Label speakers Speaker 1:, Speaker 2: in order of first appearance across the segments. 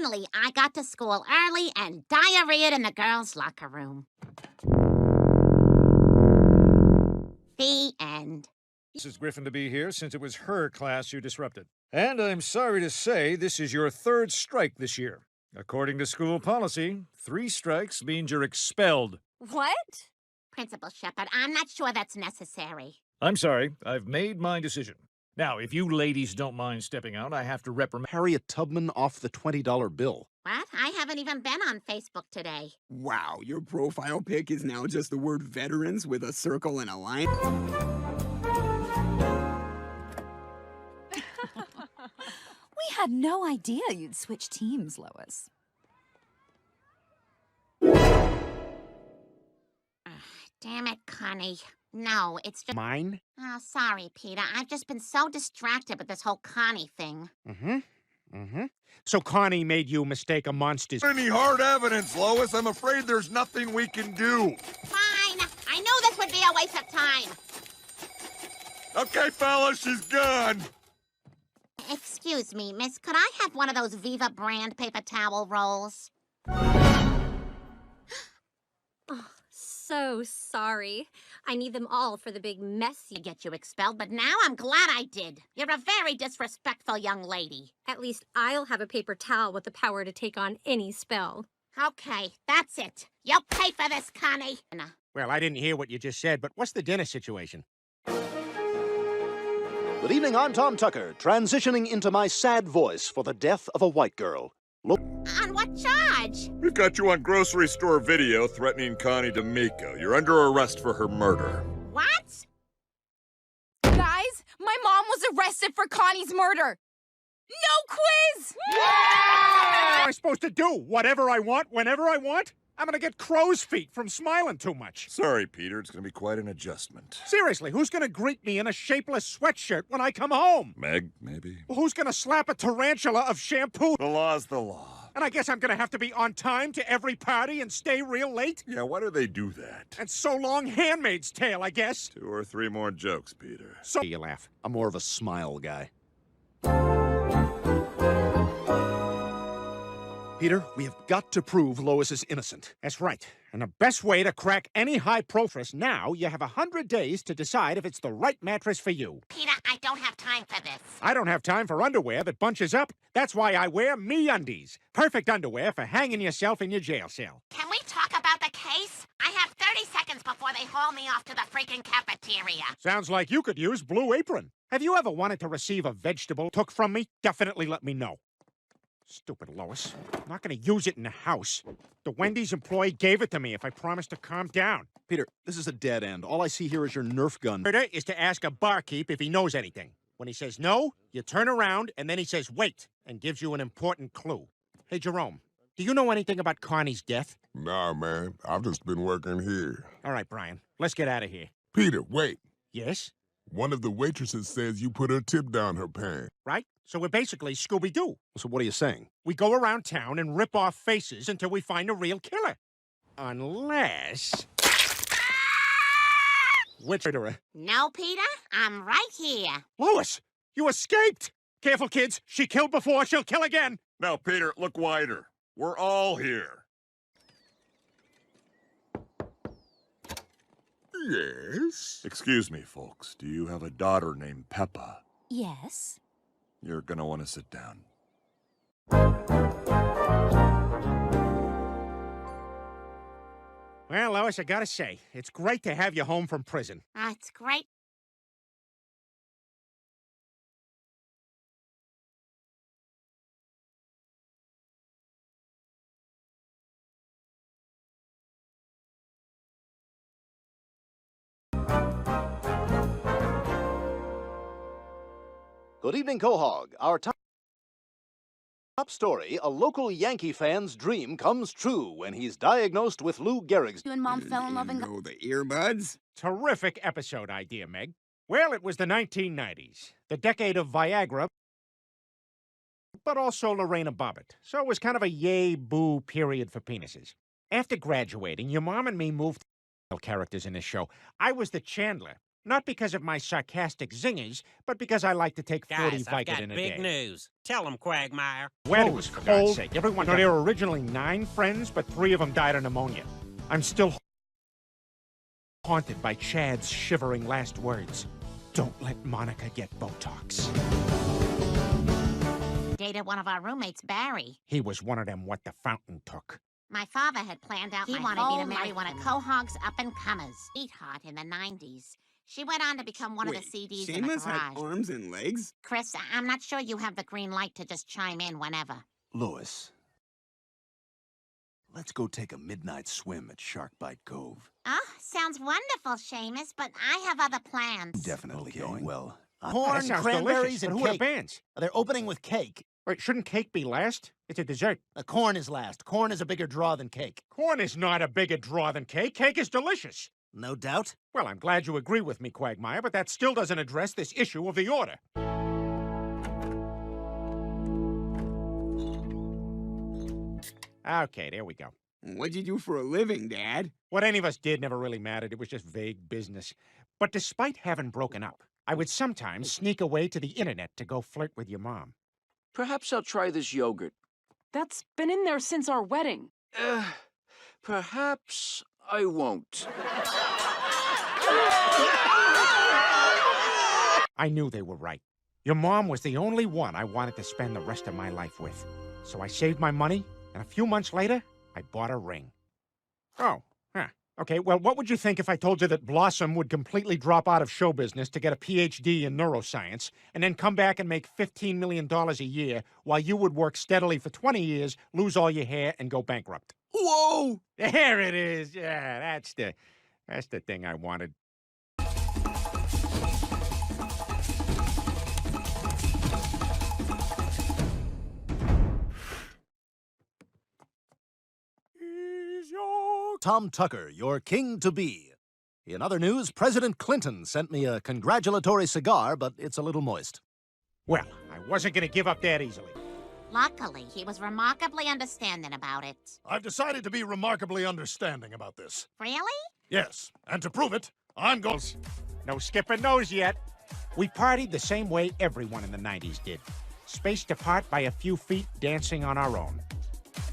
Speaker 1: Finally, I got to school early and diarrheaed in the girls' locker room. The end.
Speaker 2: Mrs. Griffin to be here since it was her class you disrupted. And I'm sorry to say this is your third strike this year. According to school policy, 3 strikes means you're expelled.
Speaker 3: What?
Speaker 1: Principal Shepard, I'm not sure that's necessary.
Speaker 2: I'm sorry, I've made my decision. Now, if you ladies don't mind stepping out, I have to reprimand
Speaker 4: Harriet Tubman off the $20 bill.
Speaker 1: What? I haven't even been on Facebook today.
Speaker 5: Wow, your profile pic is now just the word veterans with a circle and a line?
Speaker 3: We had no idea you'd switch teams, Lois.
Speaker 1: Damn it, Connie. No, it's just...
Speaker 4: Mine?
Speaker 1: Oh, sorry, Peter. I've just been so distracted with this whole Connie thing.
Speaker 6: So Connie made you mistake a monster's...
Speaker 7: Any hard evidence, Lois? I'm afraid there's nothing we can do.
Speaker 1: Fine. I knew this would be a waste of time.
Speaker 7: Okay, fellas, she's gone.
Speaker 1: Excuse me, miss. Could I have one of those Viva brand paper towel rolls?
Speaker 8: So sorry. I need them all for the big mess
Speaker 1: To get you expelled, but now I'm glad I did. You're a very disrespectful young lady.
Speaker 8: At least I'll have a paper towel with the power to take on any spell.
Speaker 1: Okay, that's it. You'll pay for this, Connie.
Speaker 6: Well, I didn't hear what you just said, but what's the dinner situation?
Speaker 4: Good evening, I'm Tom Tucker, transitioning into my sad voice for the death of a white girl. Look.
Speaker 1: On what charge?
Speaker 7: We've got you on grocery store video threatening Connie D'Amico. You're under arrest for her murder.
Speaker 1: What?
Speaker 3: Guys, my mom was arrested for Connie's murder. No quiz!
Speaker 6: What am I supposed to do? Whatever I want, whenever I want? I'm gonna get crow's feet from smiling too much.
Speaker 7: Sorry, Peter. It's gonna be quite an adjustment.
Speaker 6: Seriously, who's gonna greet me in a shapeless sweatshirt when I come home?
Speaker 7: Meg, maybe?
Speaker 6: Who's gonna slap a tarantula of shampoo?
Speaker 7: The law's the law.
Speaker 6: And I guess I'm gonna have to be on time to every party and stay real late?
Speaker 7: Yeah, why do they do that?
Speaker 6: And so long, Handmaid's Tale, I guess.
Speaker 7: 2 or 3 more jokes, Peter.
Speaker 6: So you laugh.
Speaker 4: I'm more of a smile guy. Peter, we have got to prove Lois is innocent.
Speaker 6: That's right. And the best way to crack any high profile now, you have 100 days to decide if it's the right mattress for you.
Speaker 1: Peter, I don't have time for this.
Speaker 6: I don't have time for underwear that bunches up. That's why I wear MeUndies. Perfect underwear for hanging yourself in your jail cell.
Speaker 1: Can we talk about the case? I have 30 seconds before they haul me off to the freaking cafeteria.
Speaker 6: Sounds like you could use Blue Apron. Have you ever wanted to receive a vegetable took from me? Definitely let me know. Stupid Lois. I'm not going to use it in the house. The Wendy's employee gave it to me if I promised to calm down.
Speaker 4: Peter, this is a dead end. All I see here is your Nerf gun.
Speaker 6: Murder is to ask a barkeep if he knows anything. When he says no, you turn around, and then he says wait, and gives you an important clue. Hey, Jerome, do you know anything about Connie's death?
Speaker 9: Nah, man. I've just been working here.
Speaker 6: All right, Brian, let's get out of here.
Speaker 9: Peter, wait.
Speaker 6: Yes?
Speaker 9: One of the waitresses says you put her tip down her pants.
Speaker 6: Right? So we're basically Scooby-Doo.
Speaker 4: So what are you saying?
Speaker 6: We go around town and rip off faces until we find a real killer. Unless... Which murderer?
Speaker 1: No, Peter, I'm right here.
Speaker 6: Lois, you escaped! Careful, kids. She killed before, she'll kill again.
Speaker 7: Now, Peter, look wider. We're all here.
Speaker 9: Yes?
Speaker 7: Excuse me, folks. Do you have a daughter named Peppa?
Speaker 3: Yes.
Speaker 7: You're gonna want to sit down.
Speaker 6: Well, Lois, I gotta say, it's great to have you home from prison.
Speaker 1: It's great.
Speaker 4: Good evening, Quahog. Our top story, a local Yankee fan's dream comes true when he's diagnosed with Lou Gehrig's...
Speaker 3: You and Mom fell in love and got...
Speaker 5: Oh, the earbuds?
Speaker 6: Terrific episode idea, Meg. Well, it was the 1990s, the decade of Viagra, but also Lorena Bobbitt. So it was kind of a yay-boo period for penises. After graduating, your mom and me moved characters in this show. I was the Chandler, Not because of my sarcastic zingers, but because I like to take 40
Speaker 10: Guys, I've got
Speaker 6: Vicodin a
Speaker 10: big
Speaker 6: day.
Speaker 10: news. Tell them, Quagmire.
Speaker 6: Weddings, for God's sake. Everyone, no, there were originally 9 friends, but 3 of them died of pneumonia. I'm still haunted by Chad's shivering last words. Don't let Monica get Botox.
Speaker 1: Dated one of our roommates, Barry.
Speaker 6: He was one of them what the fountain took.
Speaker 1: My father had planned out he wanted me to marry one of Quahog's up-and-comers, sweetheart in the 90s. She went on to become one of the CDs in the
Speaker 5: Seamus
Speaker 1: garage.
Speaker 5: had arms and legs?
Speaker 1: Chris, I'm not sure you have the green light to just chime in whenever.
Speaker 11: Lois, let's go take a midnight swim at Sharkbite Cove.
Speaker 1: Oh, sounds wonderful, Seamus, but I have other plans.
Speaker 11: Definitely going. Well,
Speaker 6: Corn, that sounds
Speaker 12: cranberries,
Speaker 6: delicious, but
Speaker 12: and
Speaker 6: who are the
Speaker 12: cake.
Speaker 6: bands?
Speaker 12: They're opening with cake.
Speaker 6: Wait, shouldn't cake be last? It's a dessert.
Speaker 12: Corn is last. Corn is a bigger draw than cake.
Speaker 6: Corn is not a bigger draw than cake. Cake is delicious.
Speaker 12: No doubt.
Speaker 6: Well, I'm glad you agree with me, Quagmire, but that still doesn't address this issue of the order. Okay, there we go.
Speaker 5: What'd you do for a living, Dad?
Speaker 6: What any of us did never really mattered. It was just vague business. But despite having broken up, I would sometimes sneak away to the internet to go flirt with your mom.
Speaker 13: Perhaps I'll try this yogurt.
Speaker 14: That's been in there since our wedding.
Speaker 13: Perhaps I won't.
Speaker 6: I knew they were right. Your mom was the only one I wanted to spend the rest of my life with. So I saved my money, and a few months later, I bought a ring. Oh, huh. Okay, well, what would you think if I told you that Blossom would completely drop out of show business to get a PhD in neuroscience, and then come back and make $15 million a year, while you would work steadily for 20 years, lose all your hair, and go bankrupt?
Speaker 5: Whoa!
Speaker 6: There it is. Yeah, that's the thing I wanted.
Speaker 4: Tom Tucker, your king-to-be. In other news, President Clinton sent me a congratulatory cigar, but it's a little moist.
Speaker 6: Well, I wasn't going to give up that easily.
Speaker 1: Luckily, he was remarkably understanding about it.
Speaker 15: I've decided to be remarkably understanding about this.
Speaker 1: Really?
Speaker 15: Yes, and to prove it, I'm going...
Speaker 6: No skipping those yet. We partied the same way everyone in the 90s did. Spaced apart by a few feet, dancing on our own.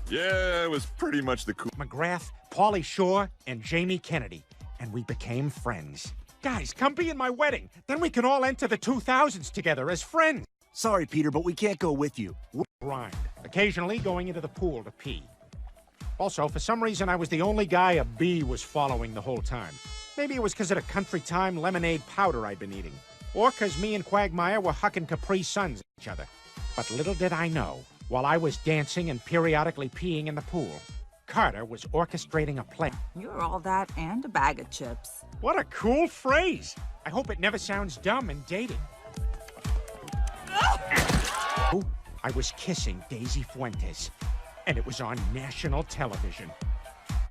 Speaker 7: Yeah, it was pretty much the cool...
Speaker 6: McGrath, Pauly Shore, and Jamie Kennedy. And we became friends. Guys, come be in my wedding. Then we can all enter the 2000s together as friends.
Speaker 11: Sorry, Peter, but we can't go with you.
Speaker 6: Grind. Occasionally going into the pool to pee. Also, for some reason, I was the only guy a bee was following the whole time. Maybe it was because of the Country Time lemonade powder I'd been eating. Or because me and Quagmire were hucking Capri Suns at each other. But little did I know, while I was dancing and periodically peeing in the pool, Carter was orchestrating a play.
Speaker 16: You're all that and a bag of chips.
Speaker 6: What a cool phrase. I hope it never sounds dumb and dated. I was kissing Daisy Fuentes, and it was on national television.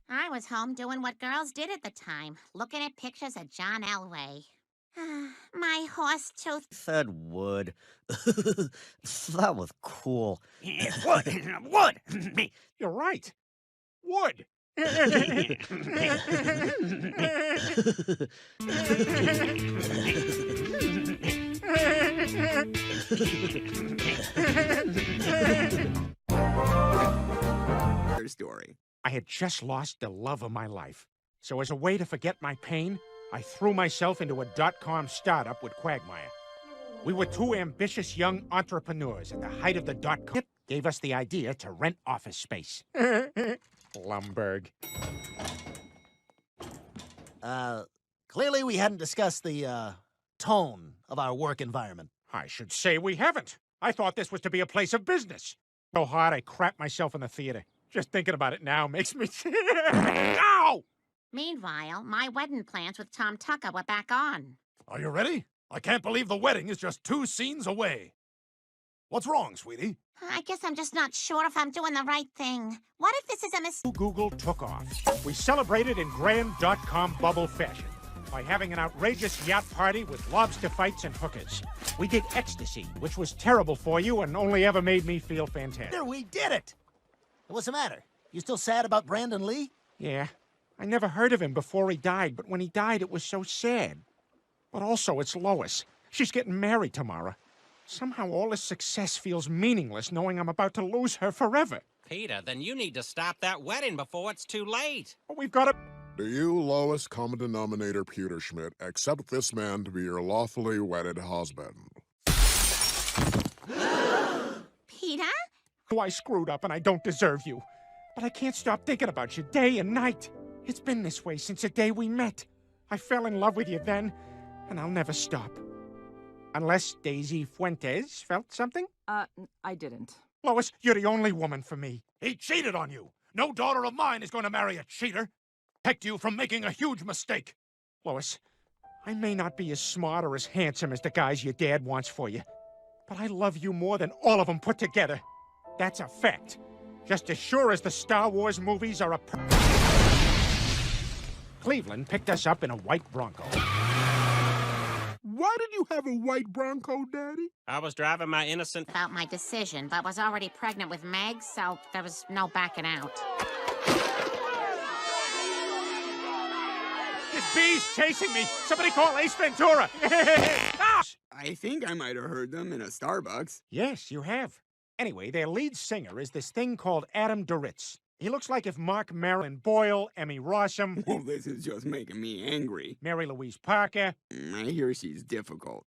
Speaker 1: I was home doing what girls did at the time, looking at pictures of John Elway. My horse tooth.
Speaker 17: Said wood. That was cool.
Speaker 6: Wood! Wood! You're right. Wood!
Speaker 5: Story.
Speaker 6: I had just lost the love of my life. So as a way to forget my pain, I threw myself into a .com startup with Quagmire. We were two ambitious young entrepreneurs at the height of the .com. It gave us the idea to rent office space. Lumberg.
Speaker 12: Clearly we hadn't discussed the, tone of our work environment.
Speaker 6: I should say we haven't. I thought this was to be a place of business. So hard I crapped myself in the theater. Just thinking about it now makes me... Ow!
Speaker 1: Meanwhile, my wedding plans with Tom Tucker were back on.
Speaker 15: Are you ready? I can't believe the wedding is just 2 scenes away. What's wrong, sweetie?
Speaker 1: I guess I'm just not sure if I'm doing the right thing. What if this is a mistake?
Speaker 6: Google took off. We celebrated in grand .com bubble fashion by having an outrageous yacht party with lobster fights and hookers. We did ecstasy, which was terrible for you and only ever made me feel fantastic.
Speaker 12: We did it! What's the matter? You still sad about Brandon Lee?
Speaker 6: Yeah. I never heard of him before he died, but when he died, it was so sad. But also, it's Lois. She's getting married tomorrow. Somehow all this success feels meaningless knowing I'm about to lose her forever.
Speaker 10: Peter, then you need to stop that wedding before it's too late.
Speaker 6: But we've got to...
Speaker 9: Do you, Lois, common denominator Peter Schmidt, accept this man to be your lawfully wedded husband?
Speaker 1: Peter?
Speaker 6: Oh, I screwed up and I don't deserve you. But I can't stop thinking about you day and night. It's been this way since the day we met. I fell in love with you then, and I'll never stop. Unless Daisy Fuentes felt something?
Speaker 16: I didn't.
Speaker 6: Lois, you're the only woman for me.
Speaker 15: He cheated on you. No daughter of mine is going to marry a cheater. Protect you from making a huge mistake.
Speaker 6: Lois, I may not be as smart or as handsome as the guys your dad wants for you, but I love you more than all of them put together. That's a fact. Just as sure as the Star Wars movies are a... Cleveland picked us up in a white Bronco.
Speaker 9: Why did you have a white Bronco, Daddy?
Speaker 10: I was driving my innocent...
Speaker 1: About my decision, but was already pregnant with Meg, so there was no backing out.
Speaker 6: This bee's chasing me! Somebody call Ace Ventura!
Speaker 5: I think I might have heard them in a Starbucks.
Speaker 6: Yes, you have. Anyway, their lead singer is this thing called Adam Duritz. He looks like if Mark Maron Boyle, Emmy Rossum...
Speaker 5: Well, this is just making me angry.
Speaker 6: Mary Louise Parker...
Speaker 5: I hear she's difficult.